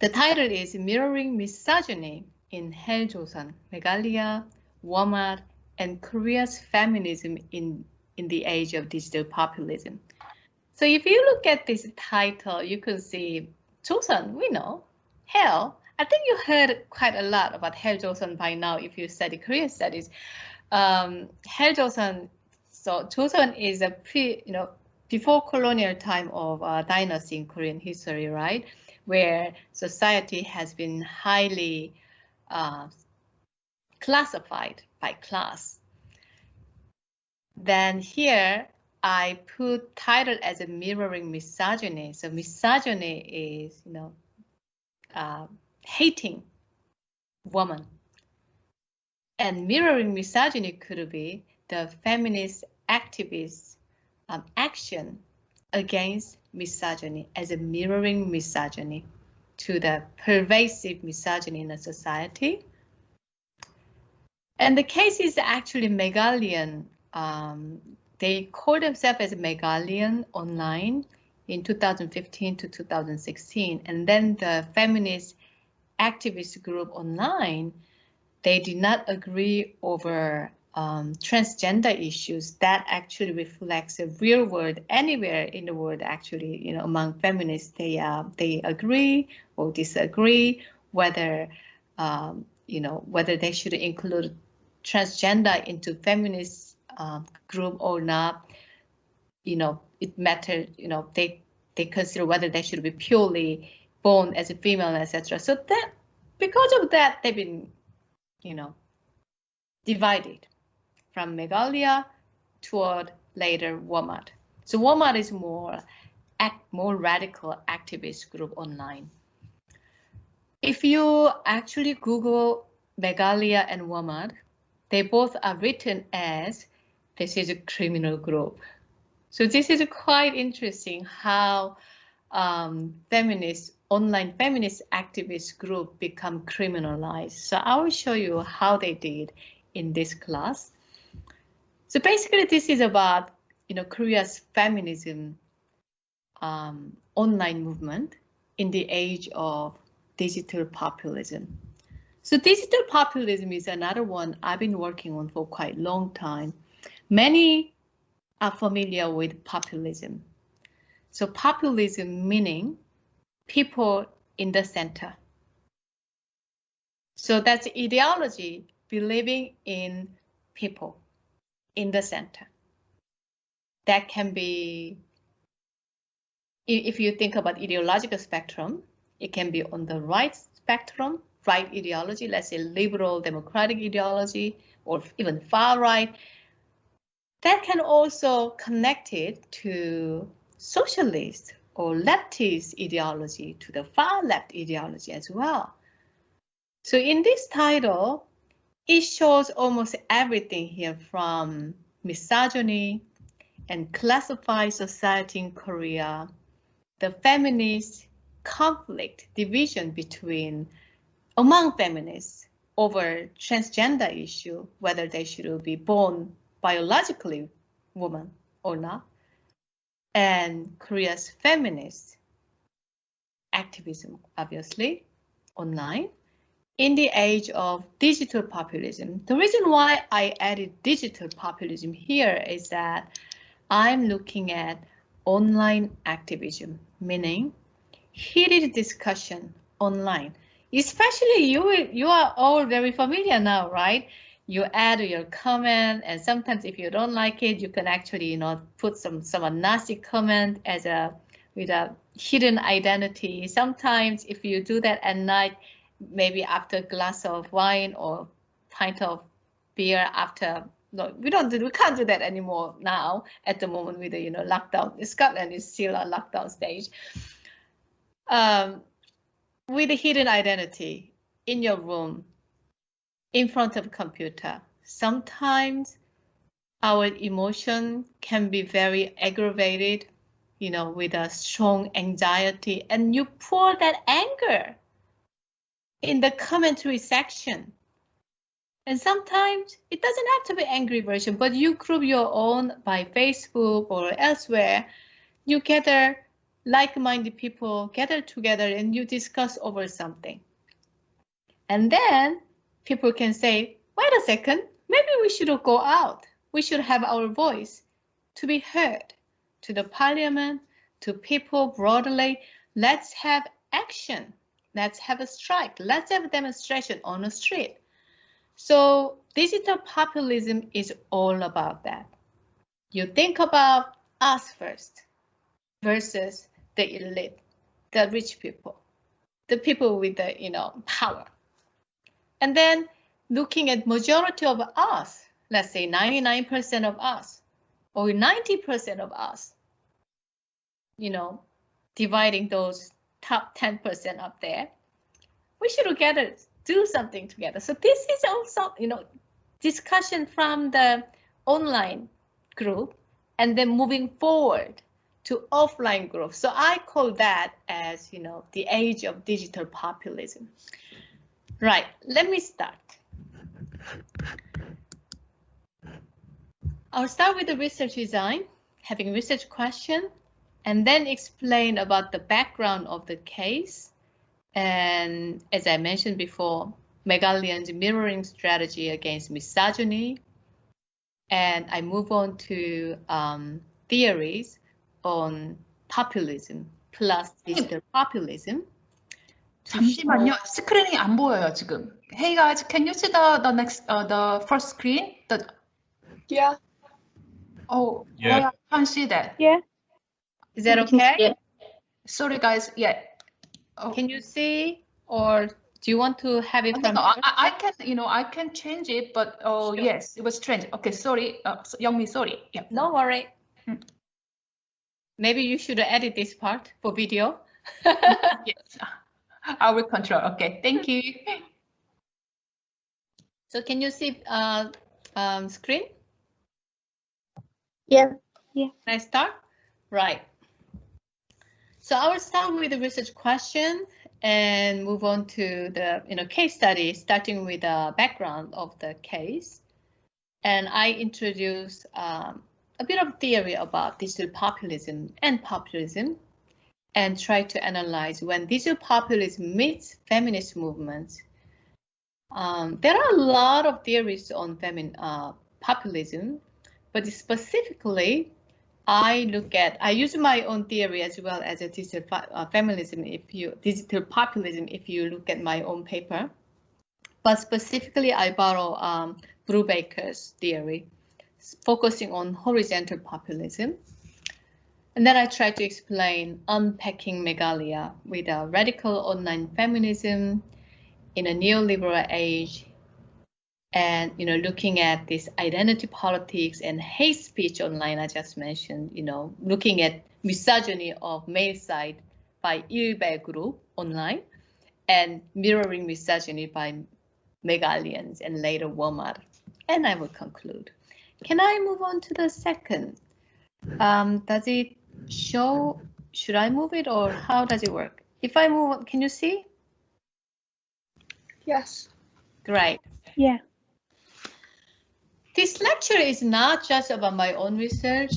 The title is Mirroring Misogyny in Joseon, Megalia, Wamad, and Korea's Feminism in the Age of Digital Populism. So if you look at this title, you can see Choseon, we know, hell. I think you heard quite a lot about Joseon by now if you study Korean studies. Joseon, so Choseon is a before colonial time of dynasty in Korean history, right? Where society has been highly classified by class. Then here I put title as a mirroring misogyny. So misogyny is, hating woman. And mirroring misogyny could be the feminist activist action against misogyny as a mirroring misogyny to the pervasive misogyny in a society. And the case is actually Megalian. They call themselves as Megalian online in 2015 to 2016. And then the feminist activist group online, they did not agree over transgender issues. That actually reflects the real world anywhere in the world. Actually, among feminists, they agree or disagree whether whether they should include transgender into feminist group or not. It matters. They consider whether they should be purely born as a female, etc. So that because of that, they've been, divided from Megalia toward later Wamad. So Wamad is more radical activist group online. If you actually Google Megalia and Wamad, they both are written as this is a criminal group. So this is quite interesting how online feminist activist group become criminalized. So I will show you how they did in this class. So basically, this is about Korea's feminism online movement in the age of digital populism. So digital populism is another one I've been working on for quite a long time. Many are familiar with populism. So populism meaning people in the center. So that's ideology believing in people in the center. That can be, if you think about ideological spectrum, it can be on the right spectrum, right ideology, let's say liberal democratic ideology, or even far right. That can also connect it to socialist or leftist ideology, to the far left ideology as well. So in this title, it shows almost everything here from misogyny and classified society in Korea, the feminist conflict, division among feminists over transgender issue, whether they should be born biologically woman or not, and Korea's feminist activism, obviously, online, in the age of digital populism. The reason why I added digital populism here is that I'm looking at online activism, meaning heated discussion online. Especially you are all very familiar now, right? You add your comment, and sometimes if you don't like it, you can actually put some nasty comment with a hidden identity. Sometimes if you do that at night, maybe after a glass of wine or pint of beer after, we can't do that anymore now at the moment with the lockdown. Scotland is still a lockdown stage. With a hidden identity in your room, in front of a computer, sometimes our emotion can be very aggravated, with a strong anxiety, and you pour that anger in the commentary section. And sometimes it doesn't have to be angry version, but you group your own by Facebook or elsewhere. You gather like-minded people gather together and you discuss over something. And then people can say, wait a second, maybe we should go out. We should have our voice to be heard to the parliament, to people broadly. Let's have action. Let's have a strike. Let's have a demonstration on the street. So digital populism is all about that. You think about us first versus the elite, the rich people, the people with the power. And then looking at majority of us, let's say 99% of us or 90% of us, dividing those top 10% up there, we should together do something together. So this is also, discussion from the online group and then moving forward to offline groups. So I call that as, the age of digital populism. Right, let me start. I'll start with the research design, having research question, and then explain about the background of the case. And as I mentioned before, Megalian's mirroring strategy against misogyny. And I move on to theories on populism plus digital populism. 잠시만요. 스크린이 안 보여요 지금. Hey guys, can you see the next the first screen? Yeah. Oh, Yeah. I can't see that. Yeah. Is that okay? Yeah. Sorry guys. Yeah. Oh. Can you see, or do you want to have it from? No, I can, I can change it, but Sure. Yes, it was changed. Okay, sorry, Youngmi, sorry. Yeah. No worry. Maybe you should edit this part for video. Yes, I will control. Okay, thank you. So can you see screen? Yeah. Can I start? Right. So I will start with the research question and move on to the case study, starting with the background of the case. And I introduce a bit of theory about digital populism and populism, and try to analyze when digital populism meets feminist movements. There are a lot of theories on populism, but specifically, I use my own theory as well as a digital digital populism, if you look at my own paper. But specifically, I borrow Brubaker's theory, focusing on horizontal populism. And then I try to explain unpacking Megalia with a radical online feminism in a neoliberal age, and looking at this identity politics and hate speech online, I just mentioned, looking at misogyny of male side by Ilbe group online, and mirroring misogyny by Megalians and later Wamad. And I will conclude. Can I move on to the second? Does it show? Should I move it, or how does it work? If I move on, can you see? Yes. Great. Yeah. This lecture is not just about my own research,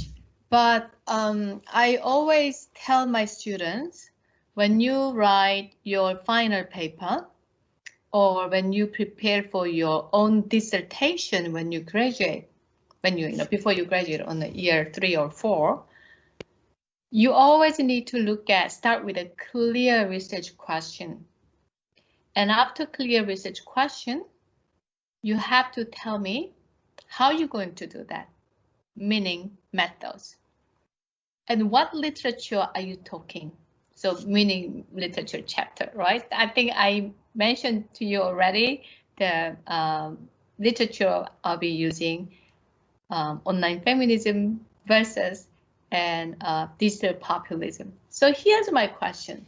but I always tell my students, when you write your final paper or when you prepare for your own dissertation when you graduate, before you graduate on the year 3 or 4, you always need to start with a clear research question. And after clear research question, you have to tell me how you're going to do that, meaning methods. And what literature are you talking? So meaning literature chapter, right? I think I mentioned to you already the literature I'll be using, online feminism versus and digital populism. So here's my question.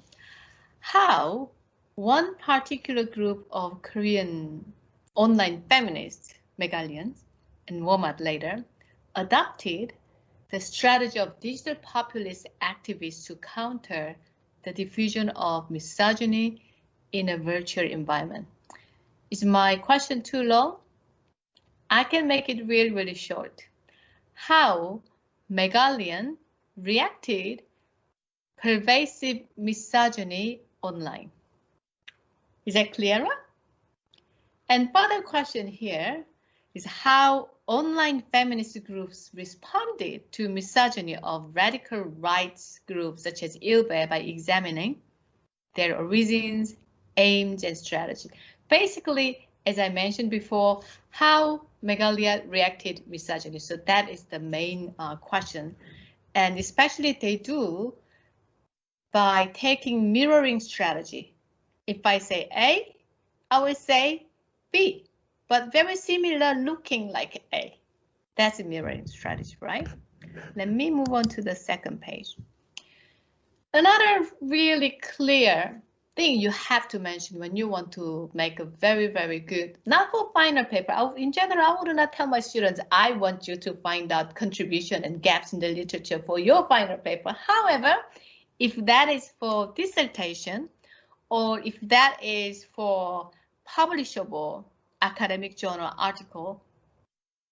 How one particular group of Korean online feminists, Megalians, and Wamad later, adopted the strategy of digital populist activists to counter the diffusion of misogyny in a virtual environment. Is my question too long? I can make it really, really short. How Megalian reacted pervasive misogyny online. Is that clearer? And further question here is how online feminist groups responded to misogyny of radical rights groups such as ILBE by examining their origins, aims, and strategy. Basically, as I mentioned before, how Megalia reacted misogyny. So that is the main question. And especially they do by taking mirroring strategy. If I say A, I will say B, but very similar looking like A. That's a mirroring strategy, right? Let me move on to the second page. Another really clear thing you have to mention when you want to make a very, very good, not for final paper. In general, I would not tell my students, I want you to find out contribution and gaps in the literature for your final paper. However, if that is for dissertation, or if that is for publishable academic journal article,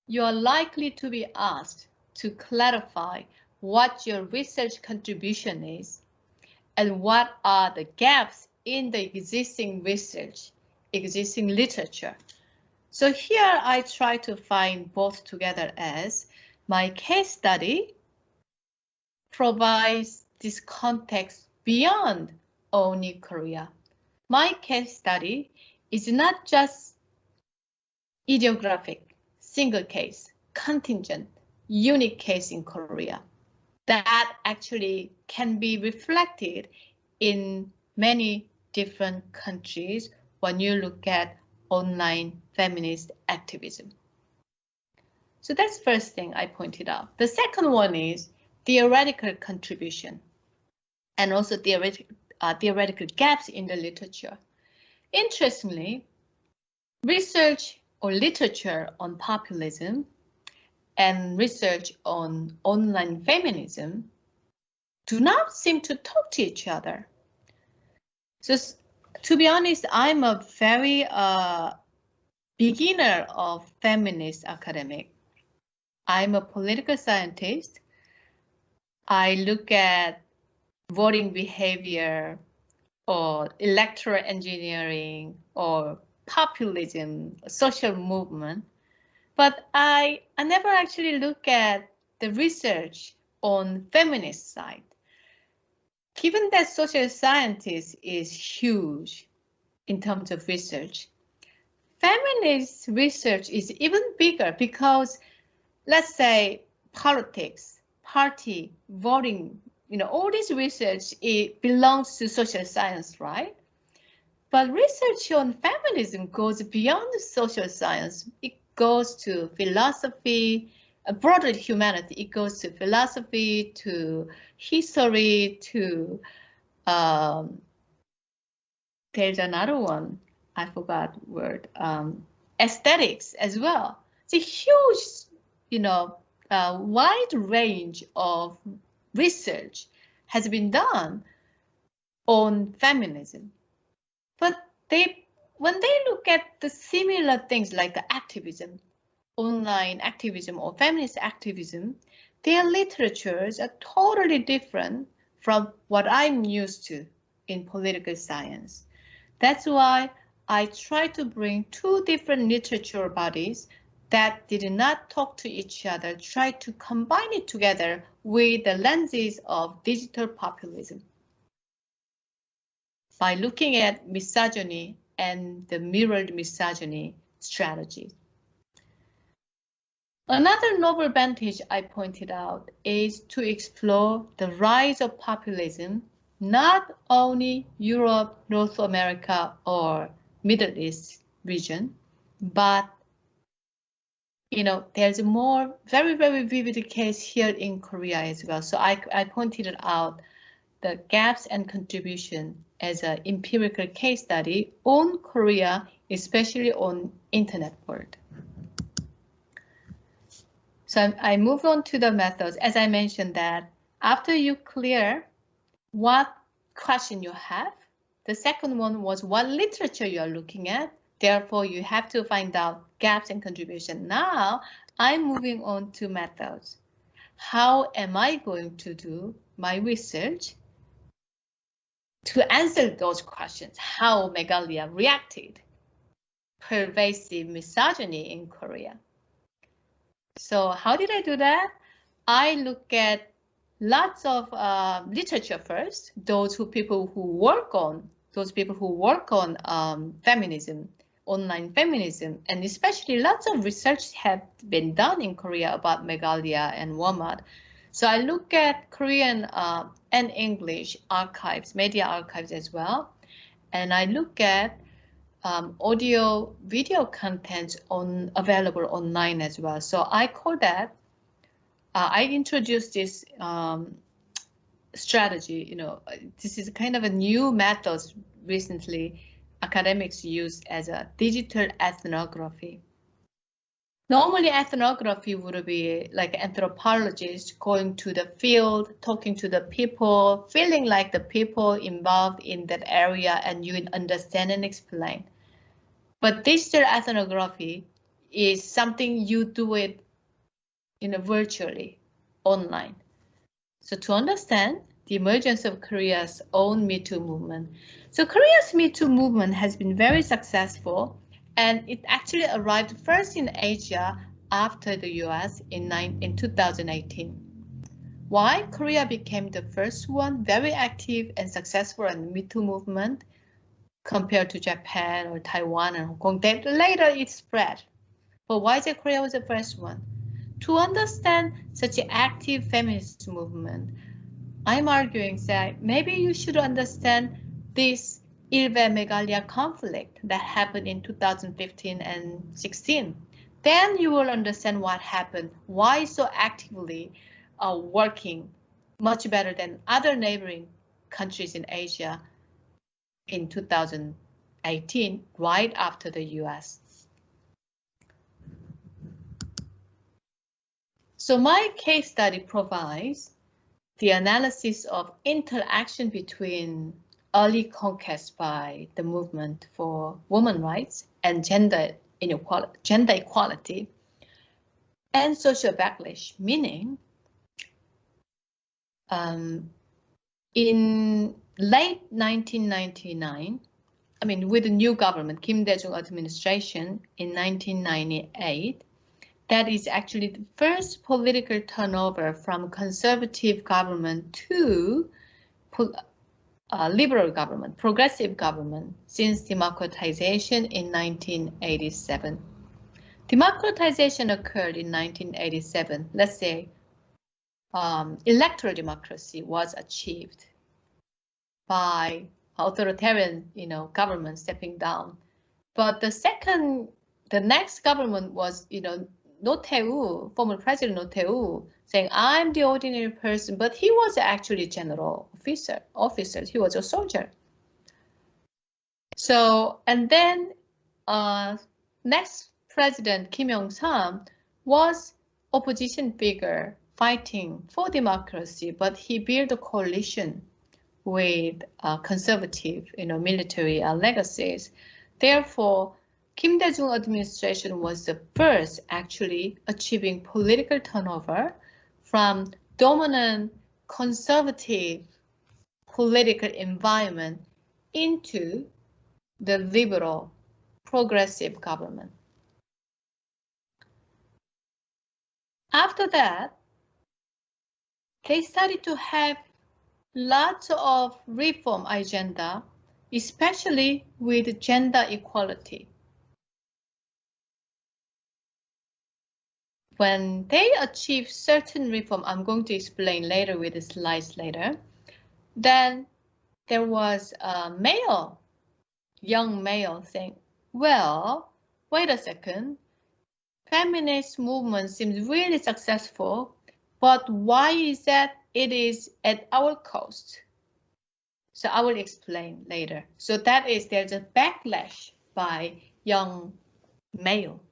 you are likely to be asked to clarify what your research contribution is and what are the gaps in the existing research, existing literature. So here I try to find both together as my case study provides this context beyond only Korea. My case study is not just idiographic, single case, contingent, unique case in Korea. That actually can be reflected in many different countries when you look at online feminist activism. So that's the first thing I pointed out. The second one is theoretical contribution and also theoretical gaps in the literature. Interestingly, research or literature on populism and research on online feminism do not seem to talk to each other. So to be honest, I'm a very beginner of feminist academic. I'm a political scientist. I look at voting behavior or electoral engineering or populism, social movement. But I never actually look at the research on feminist side. Given that social science is huge in terms of research, feminist research is even bigger because, let's say, politics, party, voting, all this research, it belongs to social science, right? But research on feminism goes beyond social science. It goes to philosophy, broader humanity. It goes to philosophy, to history, to there's another one, I forgot the word, aesthetics as well. It's a huge, wide range of research has been done on feminism. But when they look at the similar things like the activism, online activism or feminist activism, their literatures are totally different from what I'm used to in political science. That's why I try to bring two different literature bodies that did not talk to each other, try to combine it together with the lenses of digital populism by looking at misogyny and the mirrored misogyny strategy. Another novel vantage I pointed out is to explore the rise of populism, not only Europe, North America, or Middle East region, but there's a more very, very vivid case here in Korea as well. So I pointed out the gaps and contribution as an empirical case study on Korea, especially on internet world. So I move on to the methods. As I mentioned that after you clear what question you have, the second one was what literature you are looking at. Therefore, you have to find out gaps and contribution. Now I'm moving on to methods. How am I going to do my research to answer those questions, how Megalia reacted pervasive misogyny in Korea. So how did I do that? I look at lots of literature first, those people who work on feminism, online feminism, and especially lots of research have been done in Korea about Megalia and Wamad. So I look at Korean and English archives, media archives as well, and I look at audio, video content available online as well. So I call that. I introduced this strategy. This is kind of a new method recently academics use as a digital ethnography. Normally, ethnography would be like anthropologists going to the field, talking to the people, feeling like the people involved in that area, and you understand and explain. But digital ethnography is something you do it virtually, online. So to understand the emergence of Korea's own Metoo movement. So Korea's Metoo movement has been very successful, and it actually arrived first in Asia after the US in 2018. Why Korea became the first one very active and successful in the Metoo movement compared to Japan or Taiwan and Hong Kong? Then later it spread. But why is it Korea was the first one? To understand such an active feminist movement, I'm arguing that maybe you should understand this Ilve-Megalia conflict that happened in 2015 and 16. Then you will understand what happened, why so actively working much better than other neighboring countries in Asia in 2018, right after the US. So my case study provides the analysis of interaction between early conquest by the movement for women's rights and gender equality and social backlash, meaning in late 1999, with the new government, Kim Dae-jung administration in 1998, that is actually the first political turnover from conservative government to liberal government, progressive government since democratization in 1987. Democratization occurred in 1987. Let's say electoral democracy was achieved by authoritarian, government stepping down. But the next government was, Roh Tae-woo, former President Roh Tae-woo, saying, I'm the ordinary person, but he was actually general officer. He was a soldier. So, and then next president, Kim Yong-sam, was opposition figure fighting for democracy, but he built a coalition with conservative, military legacies. Therefore, Kim Dae-jung administration was the first actually achieving political turnover from dominant conservative political environment into the liberal progressive government. After that, they started to have lots of reform agenda, especially with gender equality. When they achieve certain reform, I'm going to explain later with the slides later, then there was a male, young male saying, well, wait a second, feminist movement seems really successful, but why is that it is at our cost? So I will explain later. So that is, there's a backlash by young male.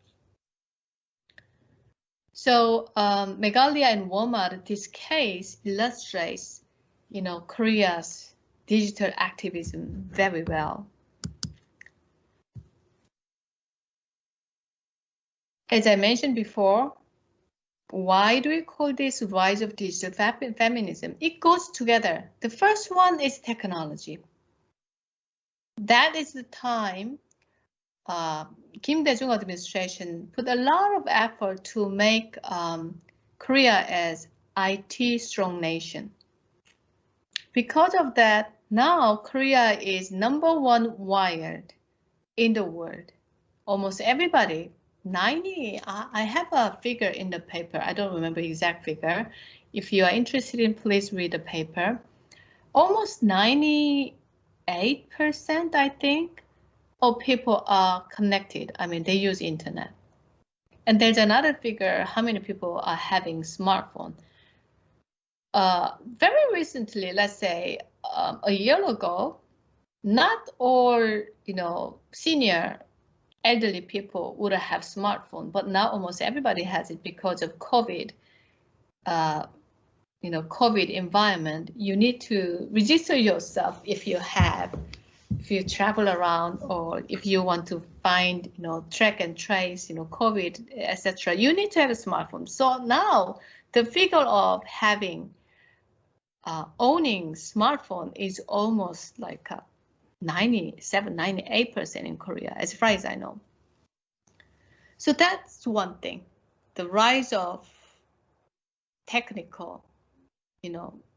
So Megalia and Wamad, this case illustrates, Korea's digital activism very well. As I mentioned before, why do we call this rise of digital feminism? It goes together. The first one is technology. that is the time Kim Dae-jung administration put a lot of effort to make Korea as IT strong nation. Because of that, now Korea is #1 wired in the world. Almost everybody, 90, I have a figure in the paper. I don't remember the exact figure. If you are interested in, please read the paper. Almost 98%, I think, of people are connected. I mean, they use internet. And there's another figure, how many people are having smartphone. Very recently, let's say a year ago, not all, senior elderly people would have smartphone, but now almost everybody has it because of COVID. COVID environment. You need to register yourself if you travel around, or if you want to find, track and trace, COVID, etc. You need to have a smartphone. So now the figure of having owning smartphone is almost like 97, 98% in Korea, as far as I know. So that's one thing, the rise of technical,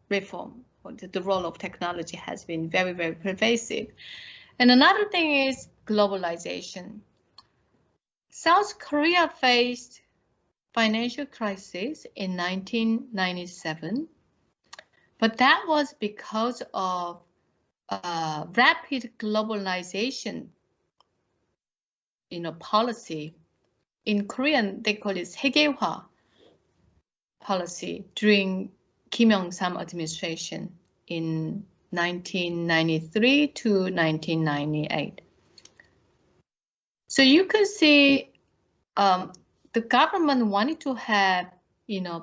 reform. The role of technology has been very, very pervasive. And another thing is globalization. South Korea faced financial crisis in 1997, but that was because of rapid globalization, policy. In Korean, they call it 세계화 policy during Kim Il-sung administration in 1993 to 1998. So you can see the government wanted to have,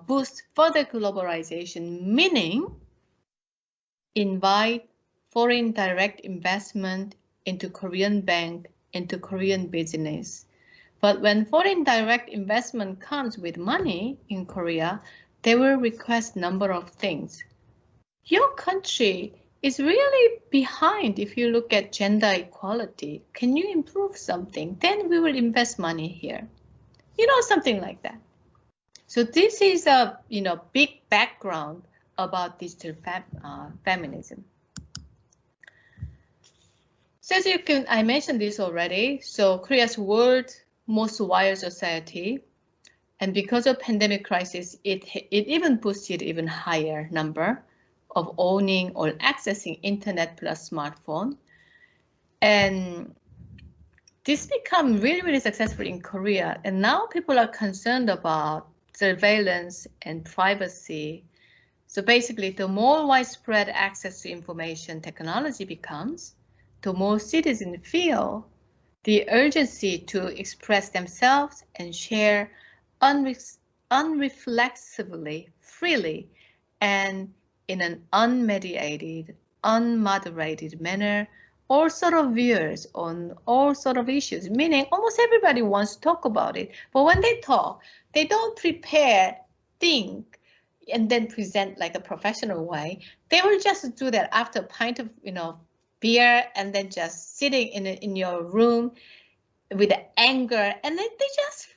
boost further globalization, meaning invite foreign direct investment into Korean bank, into Korean business. But when foreign direct investment comes with money in Korea, they will request a number of things. Your country is really behind if you look at gender equality. Can you improve something? Then we will invest money here. Something like that. So this is a big background about digital feminism. So as I mentioned this already. So Korea's world most wired society, and because of pandemic crisis, it even boosted even higher number of owning or accessing internet plus smartphone. And this become really, really successful in Korea. And now people are concerned about surveillance and privacy. So basically, the more widespread access to information technology becomes, the more citizens feel the urgency to express themselves and share unreflexively, freely, and in an unmediated, unmoderated manner, all sort of views on all sort of issues, meaning almost everybody wants to talk about it. But when they talk, they don't prepare, think, and then present like a professional way. They will just do that after a pint of, beer, and then just sitting in your room with the anger, and then they just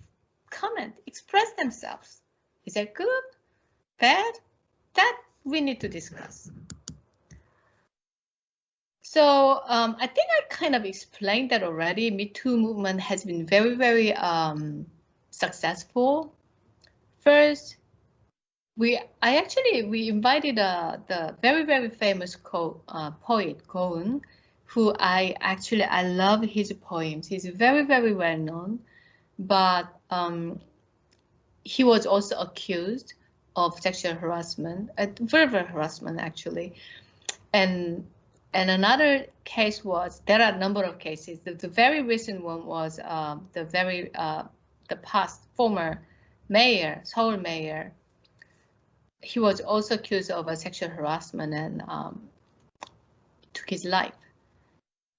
comment, express themselves. Is that good, bad? That we need to discuss. So I think I kind of explained that already. Metoo movement has been very, very successful. First, we invited the very, very famous poet Goun, who I love his poems. He's very, very well known, but he was also accused of sexual harassment, verbal harassment actually, and another case was, there are a number of cases. The very recent one was the past former mayor, Seoul mayor. He was also accused of a sexual harassment and took his life.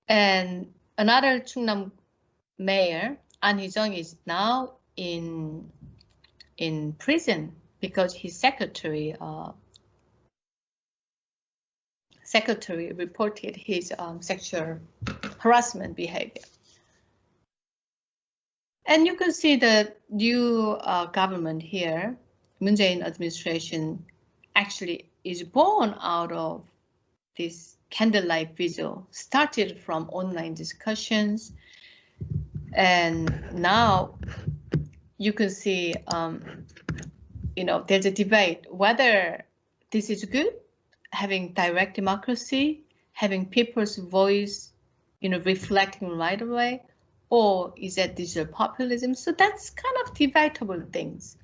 And another Chungnam mayor, An Hee-jung, is now in prison because his secretary reported his sexual harassment behavior. And you can see the new government here, Moon Jae-in administration, actually is born out of this candlelight vigil, started from online discussions. And now you can see, there's a debate whether this is good, having direct democracy, having people's voice, reflecting right away, or is that digital populism? So that's kind of debatable things.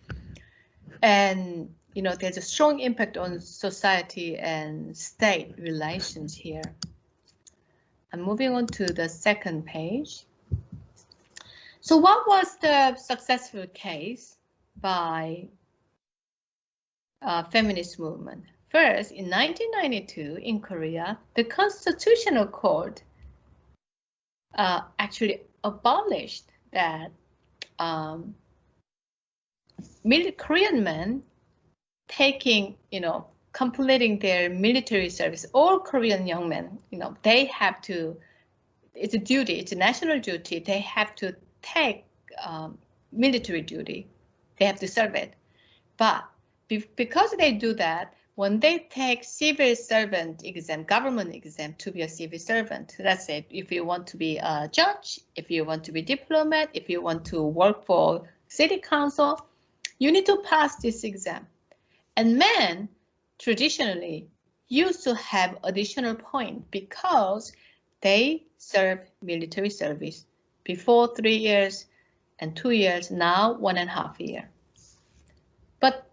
And, there's a strong impact on society and state relations here. I'm moving on to the second page. So what was the successful case by feminist movement? First, in 1992 in Korea, the Constitutional Court actually abolished that Korean men taking, completing their military service, all Korean young men, they have to, it's a duty, it's a national duty, they have to take military duty, they have to serve it. But because they do that, when they take civil servant exam, government exam to be a civil servant, that's it. If you want to be a judge, if you want to be diplomat, if you want to work for city council, you need to pass this exam. And men traditionally used to have additional point because they served military service before 3 years and 2 years, now 1.5 years. But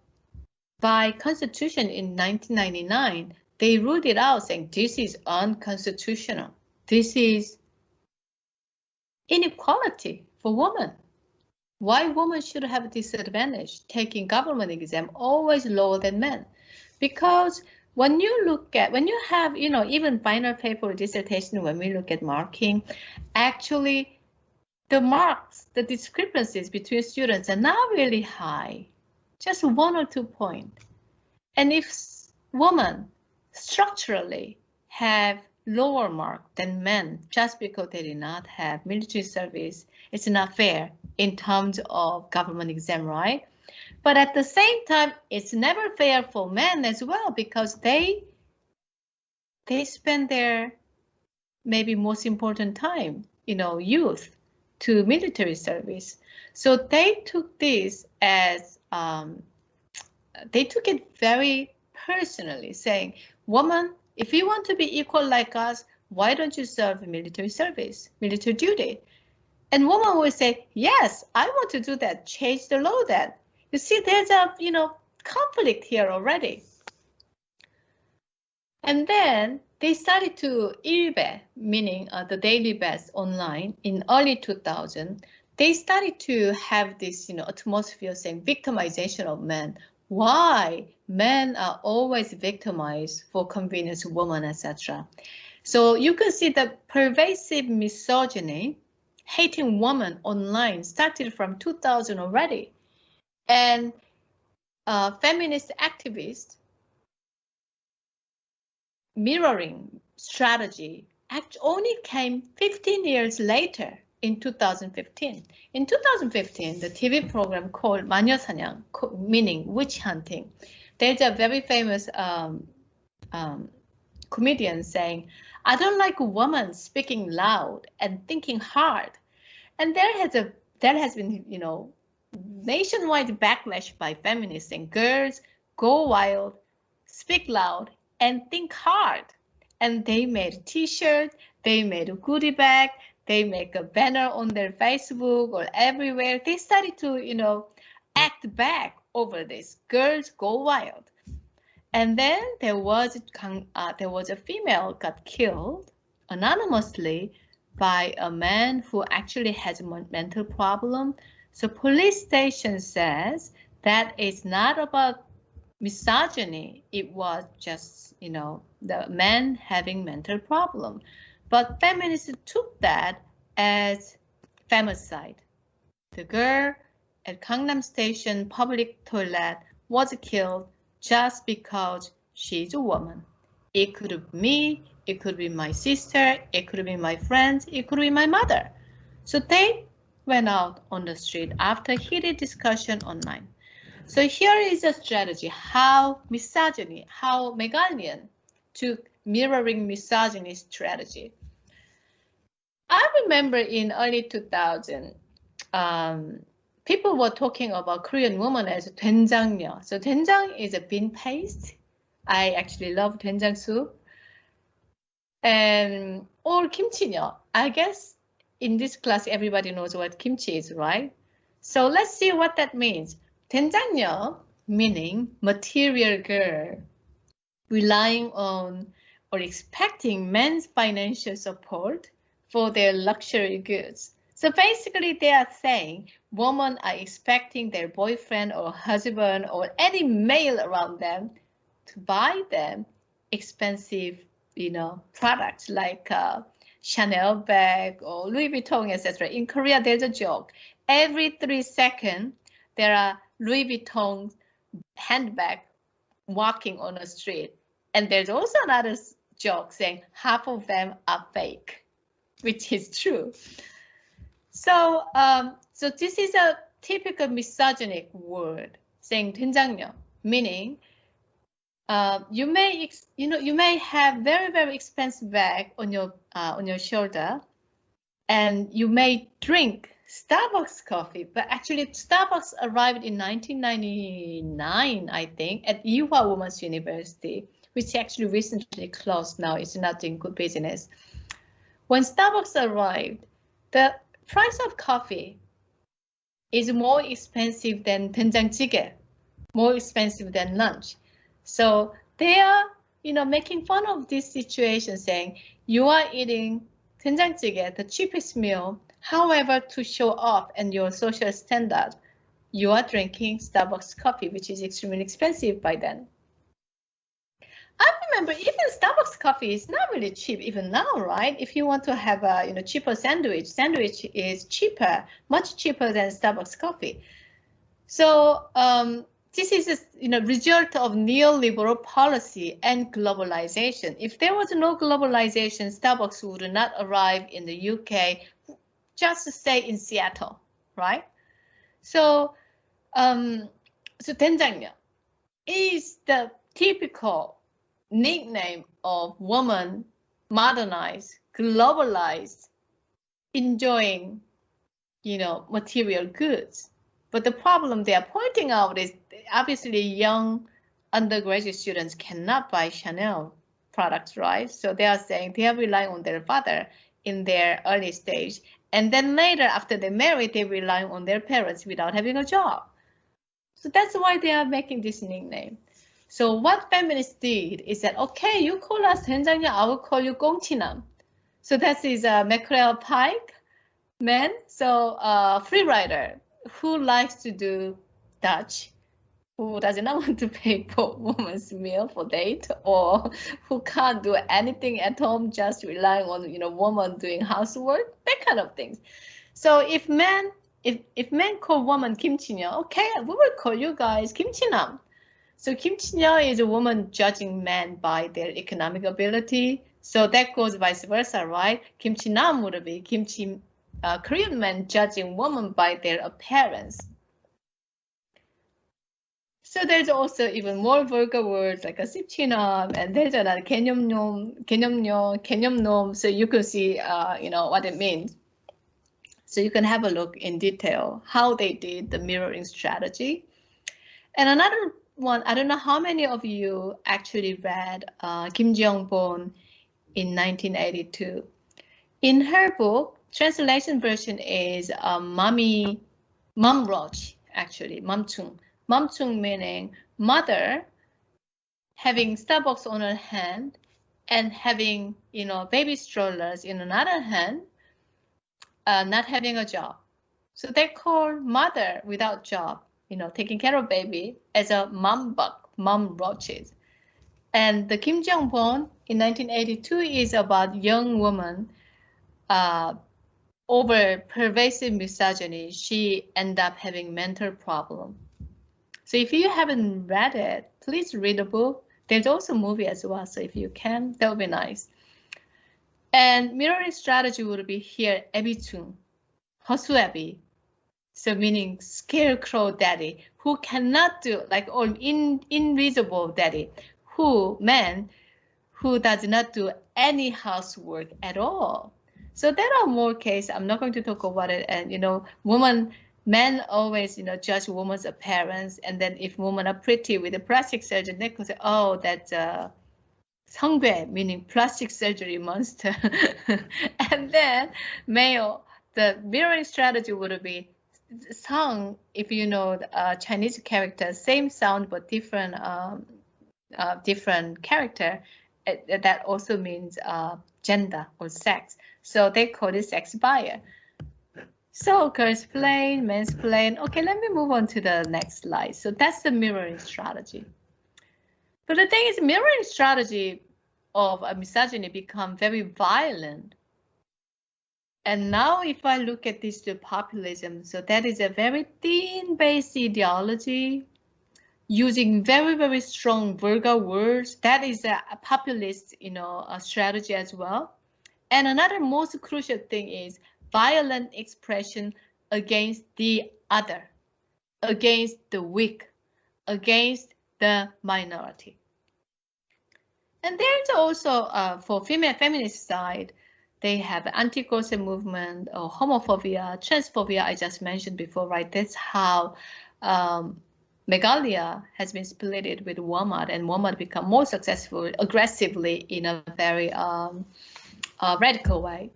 by Constitution in 1999, they ruled it out saying this is unconstitutional. This is inequality for women. Why women should have a disadvantage taking government exam always lower than men? Because when you have, even final paper dissertation, when we look at marking, actually the marks, the discrepancies between students are not really high, just 1 or 2 points. And if women structurally have lower mark than men just because they did not have military service, it's not fair in terms of government exam, right? But at the same time, it's never fair for men as well because they spend their maybe most important time, youth, to military service. So they took this as, they took it very personally, saying, woman, if you want to be equal like us, why don't you serve military service, military duty? And woman will say, yes, I want to do that, change the law then. You see, there's a, conflict here already. And then they started to ilbe, meaning the daily best online in early 2000. They started to have this, atmosphere saying victimization of men. Why men are always victimized for convenience of women, etc. So you can see the pervasive misogyny, hating women online started from 2000 already. And feminist activists mirroring strategy only came 15 years later in 2015. In 2015, the TV program called 마녀사냥, meaning witch hunting. There's a very famous comedian saying, I don't like a woman speaking loud and thinking hard. And there has been, nationwide backlash by feminists saying girls go wild, speak loud, and think hard. And they made a t-shirt, they made a goodie bag, they make a banner on their Facebook or everywhere. They started to, act back over this. Girls go wild. And then there was a female got killed anonymously by a man who actually has a mental problem. So police station says that it's not about misogyny. It was just, the man having mental problem. But feminists took that as femicide. The girl at Gangnam Station public toilet was killed just because she's a woman. It could be me, it could be my sister, it could be my friends, it could be my mother. So they went out on the street after heated discussion online. So here is a strategy, how misogyny, how Megalian took mirroring misogyny strategy. I remember in early 2000, people were talking about Korean women as doenjangmyo. So doenjang is a bean paste. I actually love doenjang soup. And or kimchi-myo. I guess in this class everybody knows what kimchi is, right? So let's see what that means. doenjangmyo meaning material girl, relying on or expecting men's financial support for their luxury goods. So basically they are saying women are expecting their boyfriend or husband or any male around them to buy them expensive, products like Chanel bag or Louis Vuitton, etc. In Korea, there's a joke. Every 3 seconds, there are Louis Vuitton handbag walking on the street. And there's also another joke saying half of them are fake, which is true. So, so this is a typical misogynic word, saying doenjangmyo, meaning you may have very, very expensive bag on your shoulder, and you may drink Starbucks coffee, but actually Starbucks arrived in 1999, I think, at Ewha Women's University, which actually recently closed now. It's not doing good business. When Starbucks arrived, the price of coffee is more expensive than doenjang-jjigae, more expensive than lunch. So they are, making fun of this situation, saying you are eating doenjang-jjigae, the cheapest meal. However, to show off and your social standard, you are drinking Starbucks coffee, which is extremely expensive by then. I remember even Starbucks coffee is not really cheap even now, right? If you want to have a cheaper sandwich is cheaper, much cheaper than Starbucks coffee. So this is a result of neoliberal policy and globalization. If there was no globalization, Starbucks would not arrive in the UK, just stay in Seattle, right? So, so doenjangmyo is the typical nickname of woman, modernized, globalized, enjoying, material goods. But the problem they are pointing out is obviously young undergraduate students cannot buy Chanel products, right? So they are saying they are relying on their father in their early stage. And then later, after they marry, they rely on their parents without having a job. So that's why they are making this nickname. So what feminists did is that, okay, you call us doenjangmyo, I will call you 꽁치남. So that is Mackerel Pike man, so free rider who likes to do Dutch, who does not want to pay for woman's meal for date, or who can't do anything at home, just relying on woman doing housework, that kind of things. So if men call woman kimchi-myo, okay, we will call you guys kimchi-nam. So kimchi-myo is a woman judging men by their economic ability. So that goes vice versa, right? Kimchi-nam would be Korean men judging women by their appearance. So there's also even more vulgar words like a 씹치남, and there's another 개념놈, 개념놈. So you can see, what it means. So you can have a look in detail how they did the mirroring strategy. And another one, I don't know how many of you actually read Kim Jeong-bon in 1982. In her book, translation version is Mom Roach, actually, Mamchung. Mamchung meaning mother having Starbucks on her hand and having, baby strollers in another hand, not having a job. So they call mother without job, taking care of baby as a mom roaches. And the Kim Jeong-bon in 1982 is about young woman over pervasive misogyny. She ended up having mental problem. So if you haven't read it, please read the book. There's also a movie as well. So if you can, that would be nice. And mirroring strategy would be here, 에비충, 허수아비. So meaning scarecrow daddy, who cannot do, like, or invisible daddy, man who does not do any housework at all. So there are more cases. I'm not going to talk about it. And, men always, judge women's appearance. And then if women are pretty with a plastic surgery, they can say, oh, that's 성괴, meaning plastic surgery monster. And then male, the mirroring strategy would be Sang, if you know Chinese character, same sound but different character. That also means gender or sex. So they call it sex buyer. So girls plain, men's plain. Okay, let me move on to the next slide. So that's the mirroring strategy. But the thing is, mirroring strategy of a misogyny become very violent. And now if I look at this, the populism, so that is a very thin-based ideology using very, very strong vulgar words. That is a populist, a strategy as well. And another most crucial thing is violent expression against the other, against the weak, against the minority. And there's also, for female feminist side, they have anti-corset movement, or homophobia, transphobia, I just mentioned before, right? That's how Megalia has been splitted with Wamad, and Wamad become more successful aggressively in a very radical way.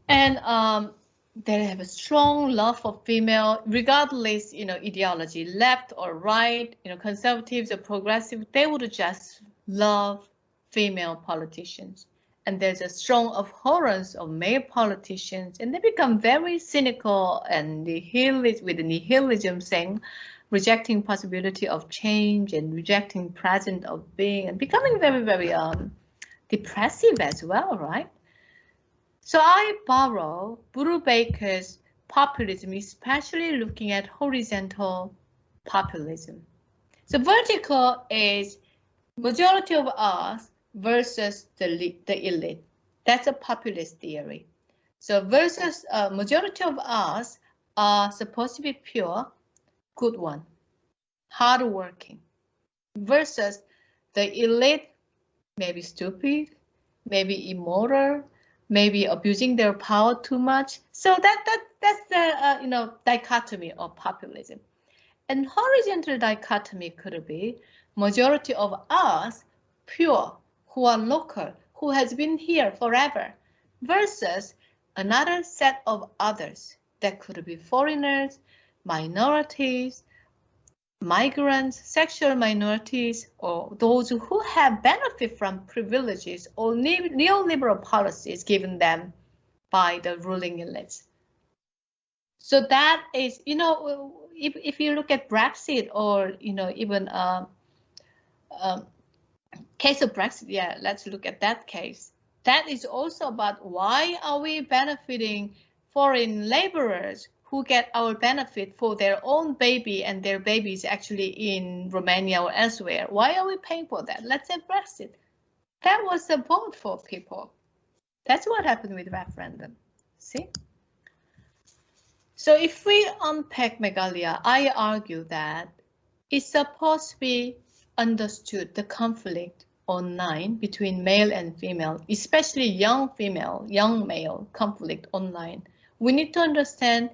And they have a strong love for female, regardless, ideology, left or right, conservatives or progressive, they would just love female politicians. And there's a strong abhorrence of male politicians, and they become very cynical and with nihilism, saying, rejecting possibility of change and rejecting present of being, and becoming very, very depressive as well, right? So I borrow Brubaker's populism, especially looking at horizontal populism. So vertical is majority of us versus the elite. That's a populist theory. So versus majority of us are supposed to be pure, good one, hardworking, versus the elite, maybe stupid, maybe immoral, maybe abusing their power too much. So that's the dichotomy of populism. And horizontal dichotomy could be majority of us, pure, who are local, who has been here forever, versus another set of others that could be foreigners, minorities, migrants, sexual minorities, or those who have benefit from privileges or neoliberal policies given them by the ruling elites. So that is, if you look at Brexit, or even case of Brexit, yeah, let's look at that case. That is also about why are we benefiting foreign laborers who get our benefit for their own baby, and their babies actually in Romania or elsewhere. Why are we paying for that? Let's say Brexit. That was a vote for people. That's what happened with referendum. See? So if we unpack Megalia, I argue that it's supposed to be understood, the conflict online between male and female, especially young female, young male conflict online. We need to understand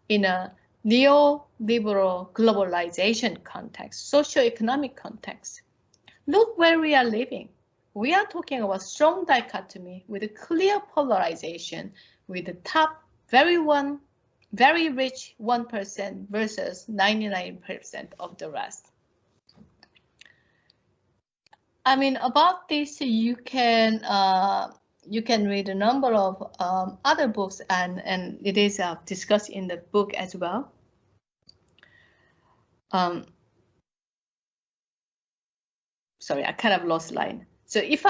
in a neoliberal globalization context, socio-economic context. Look where we are living. We are talking about strong dichotomy with a clear polarization, with the top very rich 1% versus 99% of the rest. I mean, about this, you can read a number of other books, and it is discussed in the book as well. Sorry, I kind of lost line. So if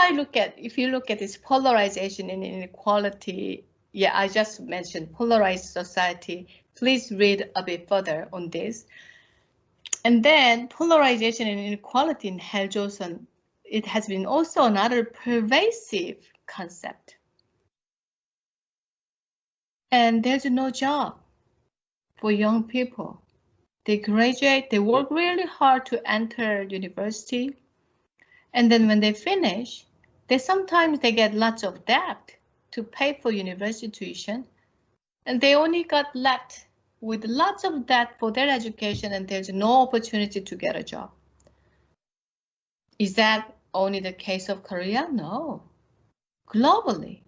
you look at this polarization and inequality, yeah, I just mentioned polarized society. Please read a bit further on this. And then polarization and inequality in Joseon, it has been also another pervasive concept. and there's no job for young people. They graduate, they work really hard to enter university, and then when they finish, sometimes they get lots of debt to pay for university tuition, and they only got left with lots of debt for their education, and there's no opportunity to get a job. Is that only the case of Korea? No, globally.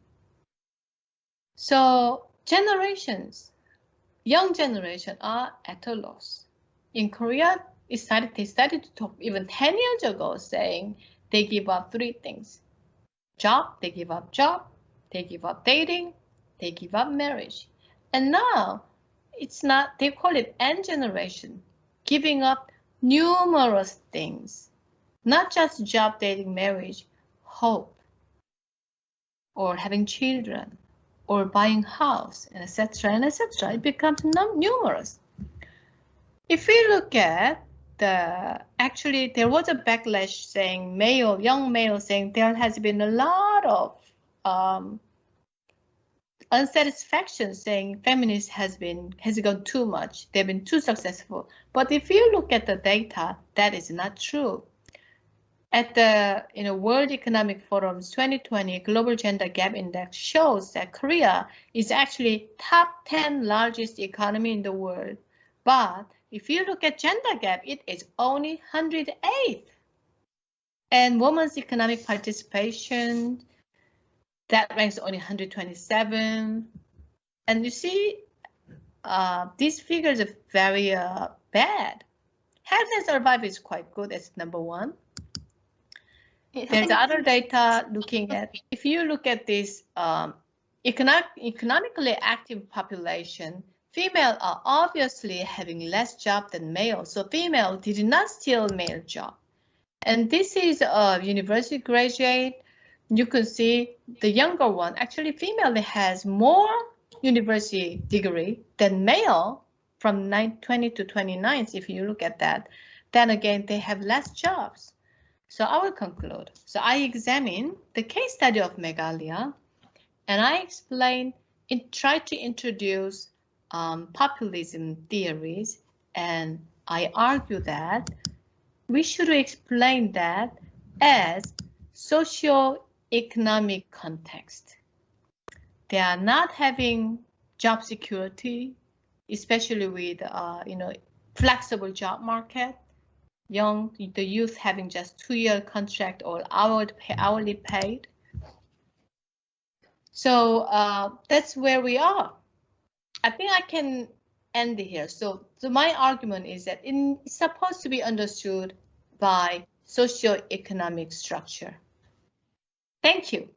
So generations, young generation are at a loss. In Korea, they started to talk even 10 years ago, saying they give up 3 things. Job, they give up job, they give up dating, they give up marriage. And now, it's not, they call it N generation, giving up numerous things. Not just job, dating, marriage, hope, or having children, or buying house, and etc., and etc. It becomes numerous. If we look at actually there was a backlash saying young male saying there has been a lot of unsatisfaction, saying feminist has gone too much, they've been too successful. But if you look at the data, that is not true. At the World Economic Forum's 2020 Global Gender Gap Index shows that Korea is actually top 10 largest economy in the world. But if you look at gender gap, it is only 108th. And women's economic participation, that ranks only 127. And you see, these figures are very bad. Health and survival is quite good as number 1. There's other data looking at, if you look at this economically active population, female are obviously having less job than male. So female did not steal male job. And this is a university graduate. You can see the younger one, actually female has more university degree than male from 20 to 29. If you look at that, then again, they have less jobs. So I will conclude. So I examine the case study of Megalia, and I try to introduce populism theories, and I argue that we should explain that as socio-economic context. They are not having job security, especially with flexible job market. The youth having just 2-year contract or hourly paid. So that's where we are. I think I can end here. So my argument is that it's supposed to be understood by socio-economic structure. Thank you.